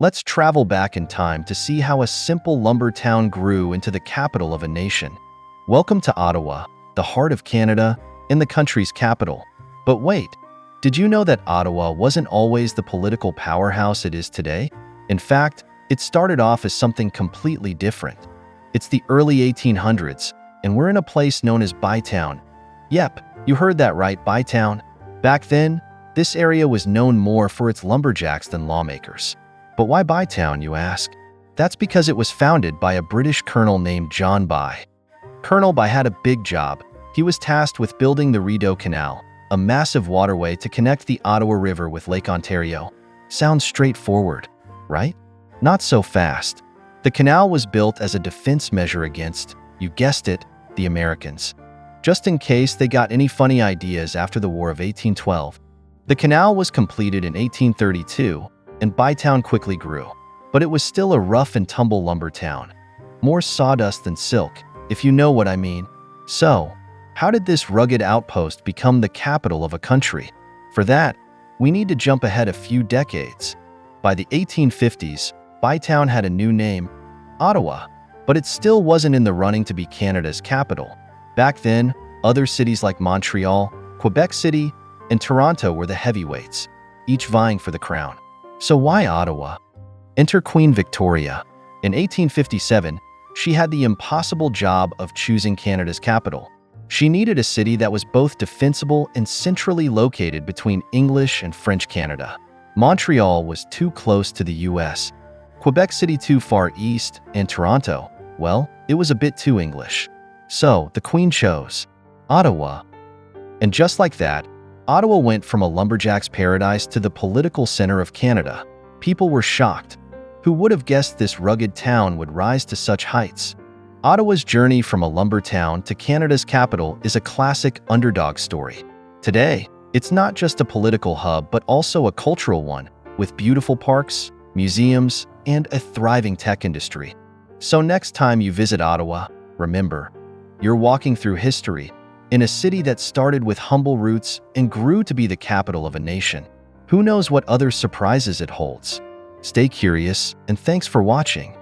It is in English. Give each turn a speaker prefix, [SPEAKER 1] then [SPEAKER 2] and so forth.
[SPEAKER 1] Let's travel back in time to see how a simple lumber town grew into the capital of a nation. Welcome to Ottawa, the heart of Canada and the country's capital. But wait, did you know that Ottawa wasn't always the political powerhouse it is today? In fact, it started off as something completely different. It's the early 1800s, and we're in a place known as Bytown. Yep, you heard that right, Bytown. Back then, this area was known more for its lumberjacks than lawmakers. But why Bytown, you ask? That's because it was founded by a British colonel named John By. Colonel By had a big job. He was tasked with building the Rideau Canal, a massive waterway to connect the Ottawa River with Lake Ontario. Sounds straightforward, right? Not so fast. The canal was built as a defense measure against, you guessed it, the Americans. Just in case they got any funny ideas after the War of 1812. The canal was completed in 1832, and Bytown quickly grew. But it was still a rough and tumble lumber town. More sawdust than silk, if you know what I mean. So, how did this rugged outpost become the capital of a country? For that, we need to jump ahead a few decades. By the 1850s, Bytown had a new name, Ottawa, but it still wasn't in the running to be Canada's capital. Back then, other cities like Montreal, Quebec City, and Toronto were the heavyweights, each vying for the crown. So why Ottawa? Enter Queen Victoria. In 1857, she had the impossible job of choosing Canada's capital. She needed a city that was both defensible and centrally located between English and French Canada. Montreal was too close to the US, Quebec City too far east, and Toronto, well, it was a bit too English. So the Queen chose Ottawa. And just like that, Ottawa went from a lumberjack's paradise to the political center of Canada. People were shocked. Who would have guessed this rugged town would rise to such heights? Ottawa's journey from a lumber town to Canada's capital is a classic underdog story. Today, it's not just a political hub but also a cultural one, with beautiful parks, museums, and a thriving tech industry. So next time you visit Ottawa, remember, you're walking through history in a city that started with humble roots and grew to be the capital of a nation. Who knows what other surprises it holds? Stay curious, and thanks for watching.